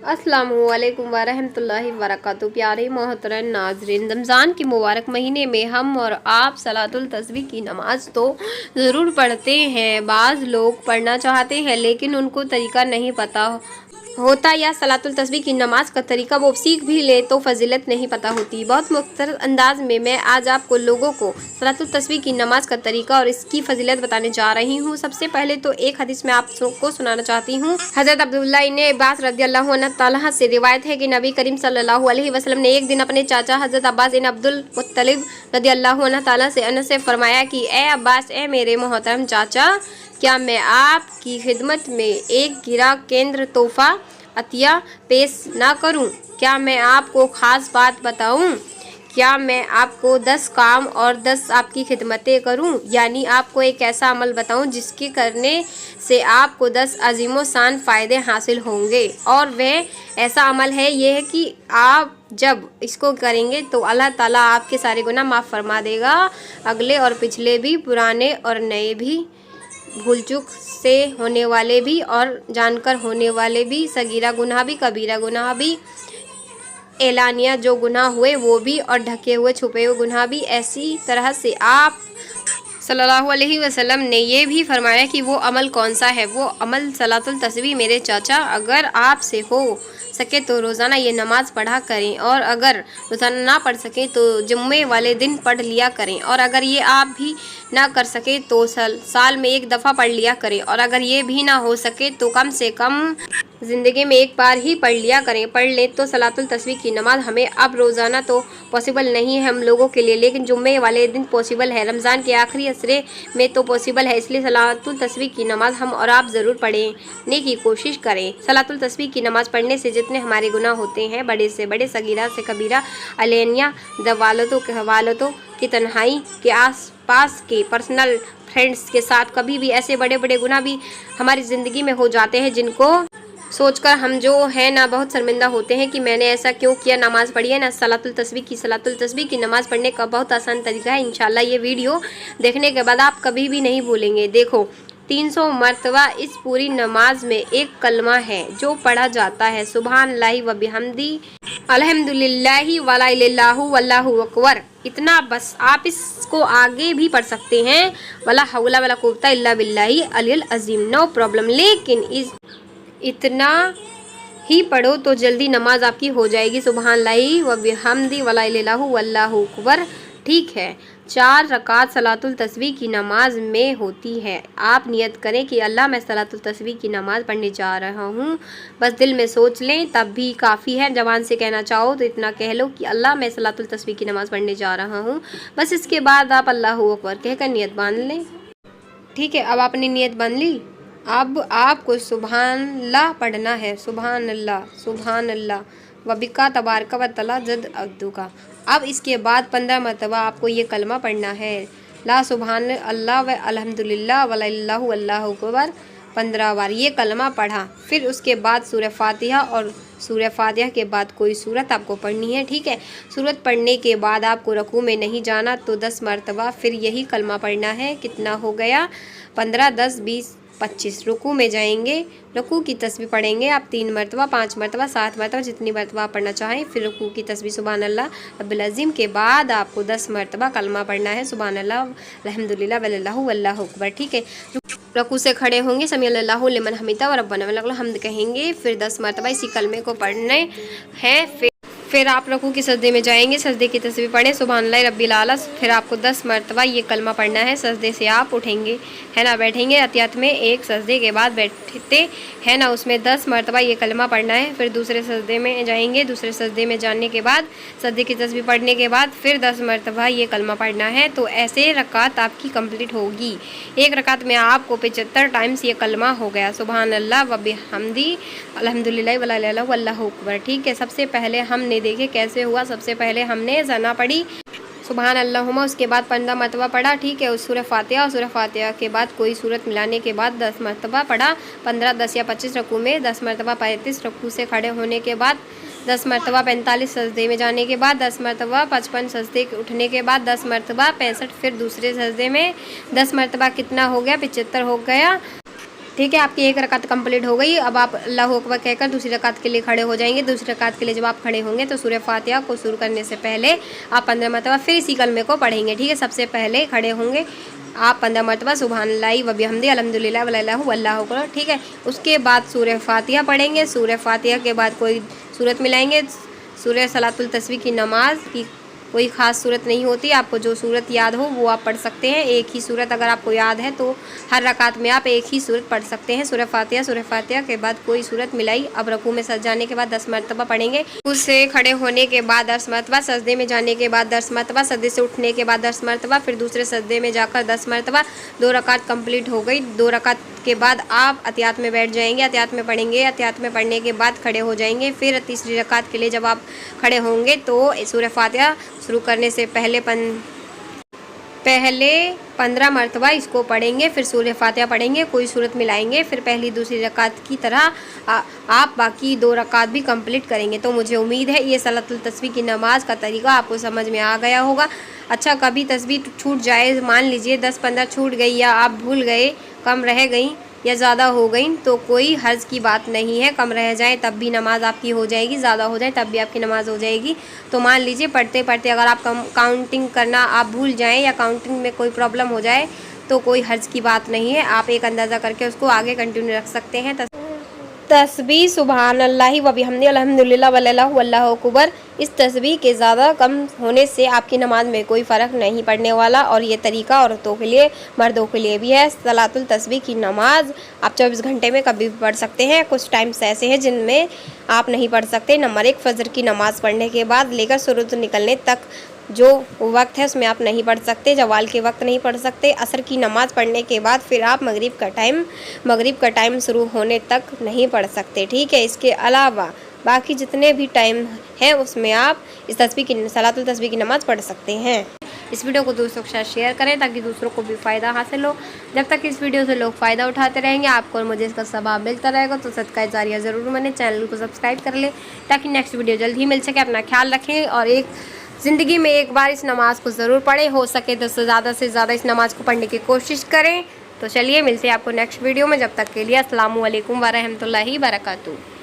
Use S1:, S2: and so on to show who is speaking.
S1: अस्सलामुअलैकुम वरहमतुल्लाहि वबरकातुहू। प्यारे मोहतरम नाज़रीन, रमज़ान के मुबारक महीने में हम और आप सलातुल तस्बीह की नमाज़ तो ज़रूर पढ़ते हैं। बाज़ लोग पढ़ना चाहते हैं लेकिन उनको तरीका नहीं पता होता या सलातुल तस्बीह की नमाज का तरीका वो सीख भी ले तो फजीलत नहीं पता होती। बहुत मुख्तसर अंदाज में मैं आज आपको लोगों को सलातुल तस्बीह की नमाज का तरीका और इसकी फजीलत बताने जा रही हूँ। सबसे पहले तो एक हदीस में आपको सुनाना चाहती हूँ। हज़रत अब्दुल्लाह इब्न अब्बास रज़ियल्लाहु अन्हु से रिवायत है कि नबी करीम सल्लल्लाहु अलैहि वसल्लम ने एक दिन अपने चाचा हज़रत अब्बास इब्न अब्दुल मुत्तलिब रज़ियल्लाहु अन्हु से फरमाया कि ए अब्बास, ए मेरे मोहतरम चाचा, क्या मैं आपकी खिदमत में एक गिरा केंद्र तोहफा अतिया पेश ना करूं? क्या मैं आपको ख़ास बात बताऊं? क्या मैं आपको 10 काम और 10 आपकी खिदमतें करूं? यानी आपको एक ऐसा अमल बताऊं जिसके करने से आपको 10 अजीमो शान फ़ायदे हासिल होंगे। और वह ऐसा अमल है ये है कि आप जब इसको करेंगे तो अल्लाह ताला आपके सारे गुनाह माफ़ फरमा देगा, अगले और पिछले भी, पुराने और नए भी, भूल चूक से होने वाले भी और जानकर होने वाले भी, सगीरा गुनाह भी, कबीरा गुनाह भी, एलानिया जो गुनाह हुए वो भी, और ढके हुए छुपे हुए गुनाह भी। ऐसी तरह से आप सल्लल्लाहु अलैहि वसल्लम ने ये भी फरमाया कि वो अमल कौन सा है। वो अमल सलातुल तस्बीह। मेरे चाचा, अगर आपसे हो सके तो रोज़ाना ये नमाज़ पढ़ा करें, और अगर रोज़ाना ना पढ़ सकें तो जुम्मे वाले दिन पढ़ लिया करें, और अगर ये आप भी ना कर सके तो साल में एक दफ़ा पढ़ लिया करें, और अगर ये भी ना हो सके तो कम से कम ज़िंदगी में एक बार ही पढ़ लिया करें। पढ़ लें तो सलातुल तस्बीह की नमाज़ हमें अब रोज़ाना तो पॉसिबल नहीं है हम लोगों के लिए, लेकिन जुम्मे वाले दिन पॉसिबल है, रमज़ान के आखिरी असरे में तो पॉसिबल है। इसलिए सलातुल तस्बीह की नमाज़ हम और आप ज़रूर पढ़ने की कोशिश करें। सलातुल तस्बीह की नमाज़ पढ़ने से जितने हमारे गुनाह होते हैं, बड़े से बड़े, सगीरा से कबीरा, अलैनिया, दवालतों के हवालतों की, तन्हाई के, आस पास के, पर्सनल फ्रेंड्स के साथ, कभी भी ऐसे बड़े बड़े गुनाह भी हमारी ज़िंदगी में हो जाते हैं जिनको सोचकर हम जो है ना बहुत शर्मिंदा होते हैं कि मैंने ऐसा क्यों किया। नमाज़ पढ़ी है ना सलातुल तस्बीह की नमाज़ पढ़ने का बहुत आसान तरीका है। इंशाल्लाह ये वीडियो देखने के बाद आप कभी भी नहीं भूलेंगे। देखो, 300 मरतबा इस पूरी नमाज में एक कलमा है जो पढ़ा जाता है, सुबहानल्लाहि व बिहम्दी, अल्हम्दुलिल्लाहि वला इलाहा इल्लल्लाहु वल्लाहु अकबर। इतना बस। आप इसको आगे भी पढ़ सकते हैं, वला हौला वला कुव्वता इल्ला बिल्लाहि अलियल अज़ीम, नो प्रॉब्लम। लेकिन इतना ही पढ़ो तो जल्दी नमाज आपकी हो जाएगी। सुबहानल्लाहि व बिहम्दी वला इलाहा वल्लाहु अकबर। ठीक है। 4 रकात सलातुल तस्बीह की नमाज में होती है। आप नियत करें कि अल्लाह, मैं सलातुल तस्बीह की नमाज़ पढ़ने जा रहा हूँ। बस दिल में सोच लें तब भी काफ़ी है। ज़बान से कहना चाहो तो इतना कह लो कि अल्लाह, मैं सलातुल तस्बीह की नमाज़ पढ़ने जा रहा हूँ। बस इसके बाद आप अल्लाहु अकबर कहकर नियत बांध लें। ठीक है, अब आपने नियत बांध ली। अब आपको सुबहानल्लाह पढ़ना है, सुबहानल्लाह, सुबहानल्लाह वबिका तबारक व तआला जद अब्दुका। अब इसके बाद 15 मरतबा आपको ये कलमा पढ़ना है, ला सुबहान अल्लाह व अल्हम्दुलिल्लाह वला इल्लल्लाहु वल्लाहु अकबर। 15 बार ये कलमा पढ़ा। फिर उसके बाद सूरह फातिहा, और सूरह फातिहा के बाद कोई सूरत आपको पढ़नी है। ठीक है। सूरत पढ़ने के बाद आपको रकू में नहीं जाना तो 10 मरतबा फिर यही कलमा पढ़ना है। कितना हो गया? 15, 10, 20, 25। रुकू में जाएंगे, रुकू की तस्बीह पढ़ेंगे आप 3 मरतबा, 5 मरतबा, 7 मरतबा, जितनी मरतबा आप पढ़ना चाहें। फिर रुकू की तस्बीह सुबहानल्लाह रब्बिल अज़ीम के बाद आपको 10 मरतबा कलमा पढ़ना है, सुबहानल्लाह अल्हम्दुलिल्लाह वल्लाहु वल्लाहु अकबर। ठीक है। रुकू से खड़े होंगे, समी अल्लाहु लिमन हमीदा व रब्बना वलकल हम्द कहेंगे। फिर 10 मरतबा इसी कलमे को पढ़ने हैं। फिर आप रुकू की सजदे में जाएंगे, सजदे की तस्बीह पढ़ें, सुबहानल्लाह रब्बिल आला। फिर आपको 10 मरतबा ये कलमा पढ़ना है। सजदे से आप उठेंगे, है ना, बैठेंगे। अतियात में एक सजदे के बाद बैठते हैं ना, उसमें 10 मरतबा ये कलमा पढ़ना है। फिर दूसरे सजदे में जाएंगे, दूसरे सजदे में जाने के बाद सजदे की तस्बीह पढ़ने के बाद फिर 10 मरतबा ये कलमा पढ़ना है। तो ऐसे रकात आपकी कंप्लीट होगी। एक रकात में आपको 75 टाइम्स ये कलमा हो गया, सुबहानल्लाह व बिहम्दी अल्हम्दुलिल्लाह वला इलाहा इल्लल्लाहु वल्लाहु अकबर। ठीक है। सबसे पहले हमने देखे कैसे हुआ। सबसे पहले हमने ज़ना पढ़ी, सुबहान अल्लाहुम्मा, उसके बाद 15 मरतबा पढ़ा। ठीक है। उस सूरह फातिहा, और सूरह फातिहा के बाद कोई सूरत मिलाने के बाद 10 मरतबा पढ़ा। 15, 10 या 25 रकू में 10 मरतबा, 35 रकू से खड़े होने के बाद 10 मरतबा, 45 सजदे में जाने के बाद 10 मरतबा, 55 सजदे उठने के बाद 10 मरतबा, 65 फिर दूसरे सजदे में 10 मरतबा। कितना हो गया? 75 हो गया। ठीक है, आपकी एक रकात कंप्लीट हो गई। अब आप अल्लाहु अकबर कहकर दूसरी रकात के लिए खड़े हो जाएंगे। दूसरी रकात के लिए जब आप खड़े होंगे तो सूरह फातिहा को शुरू करने से पहले आप 15 मरतबा फिर इसी कलमे को पढ़ेंगे। ठीक है, सबसे पहले खड़े होंगे आप 15 मरतबा सुबहानल्लाहि व बिहम्दिही अल्हम्दुलिल्लाह वल्लाहु अकबर। ठीक है, उसके बाद सूरह फातिहा पढ़ेंगे। सूरह फातिहा के बाद कोई सूरत मिलाएंगे। सूरह सलातुल तस्बीह की नमाज की कोई ख़ास सूरत नहीं होती, आपको जो सूरत याद हो वो आप पढ़ सकते हैं। एक ही सूरत अगर आपको याद है तो हर रकात में आप एक ही सूरत पढ़ सकते हैं। सूरह फातिहा के बाद कोई सूरत मिलाई। अब रकू में सज जाने के बाद 10 मरतबा पढ़ेंगे। उससे खड़े होने के बाद 10 मरतबा, सजदे में जाने के बाद 10 मरतबा, सजदे से उठने के बाद 10 मरतबा, फिर दूसरे सजदे में जाकर 10 मरतबा। 2 रकात कंप्लीट हो गई। 2 रकात के बाद आप अतियात में बैठ जाएंगे, अतियात में पढ़ेंगे। अतियात में पढ़ने के बाद खड़े हो जाएंगे। फिर तीसरी रकात के लिए जब आप खड़े होंगे तो सूरह फातिहा शुरू करने से पहले 15 मरतबा इसको पढ़ेंगे। फिर सूरह फातिहा पढ़ेंगे, कोई सूरत मिलाएंगे। फिर पहली दूसरी रकात की तरह आप बाकी 2 रकात भी कंप्लीट करेंगे। तो मुझे उम्मीद है ये सलातुल तस्बीह की नमाज का तरीका आपको समझ में आ गया होगा। अच्छा, कभी तस्बीह छूट जाए, मान लीजिए 10-15 छूट गई या आप भूल गए, कम रह गई या ज़्यादा हो गई, तो कोई हर्ज की बात नहीं है। कम रह जाए तब भी नमाज आपकी हो जाएगी, ज़्यादा हो जाए तब भी आपकी नमाज हो जाएगी। तो मान लीजिए पढ़ते पढ़ते अगर आप काउंटिंग करना आप भूल जाएं या काउंटिंग में कोई प्रॉब्लम हो जाए तो कोई हर्ज की बात नहीं है। आप एक अंदाज़ा करके उसको आगे कंटिन्यू रख सकते हैं। तस्बीह सुबहानल्लाहि व बिहम्दिही अल्हम्दुलिल्लाह वल्लाहु अकबर। इस तस्बीह के ज़्यादा कम होने से आपकी नमाज में कोई फ़र्क नहीं पड़ने वाला। और ये तरीका औरतों के लिए मर्दों के लिए भी है। सलातुल तस्बीह की नमाज आप 24 घंटे में कभी भी पढ़ सकते हैं। कुछ टाइम्स ऐसे हैं जिनमें आप नहीं पढ़ सकते। नंबर 1, फजर की नमाज़ पढ़ने के बाद लेकर सूरज निकलने तक जो वक्त है उसमें आप नहीं पढ़ सकते। जवाल के वक्त नहीं पढ़ सकते। असर की नमाज़ पढ़ने के बाद फिर आप मगरिब का टाइम शुरू होने तक नहीं पढ़ सकते। ठीक है, इसके अलावा बाकी जितने भी टाइम है उसमें आप इस सलातुल तस्बीह की नमाज़ पढ़ सकते हैं। इस वीडियो को दोस्तों के साथ शेयर करें ताकि दूसरों को भी फ़ायदा हासिल हो। जब तक इस वीडियो से लोग फ़ायदा उठाते रहेंगे, आपको और मुझे इसका सवाब मिलता रहेगा। तो सदका जारिया ज़रूर बने, चैनल को सब्सक्राइब कर लें ताकि नेक्स्ट वीडियो जल्द ही मिल सके। अपना ख्याल रखें और ज़िंदगी में एक बार इस नमाज़ को ज़रूर पढ़ें। हो सके तो ज़्यादा से ज़्यादा इस नमाज़ को पढ़ने की कोशिश करें। तो चलिए मिलते हैं आपको नेक्स्ट वीडियो में। जब तक के लिए अस्सलामु अलैकुम व रहमतुल्लाहि व बरकातुहू।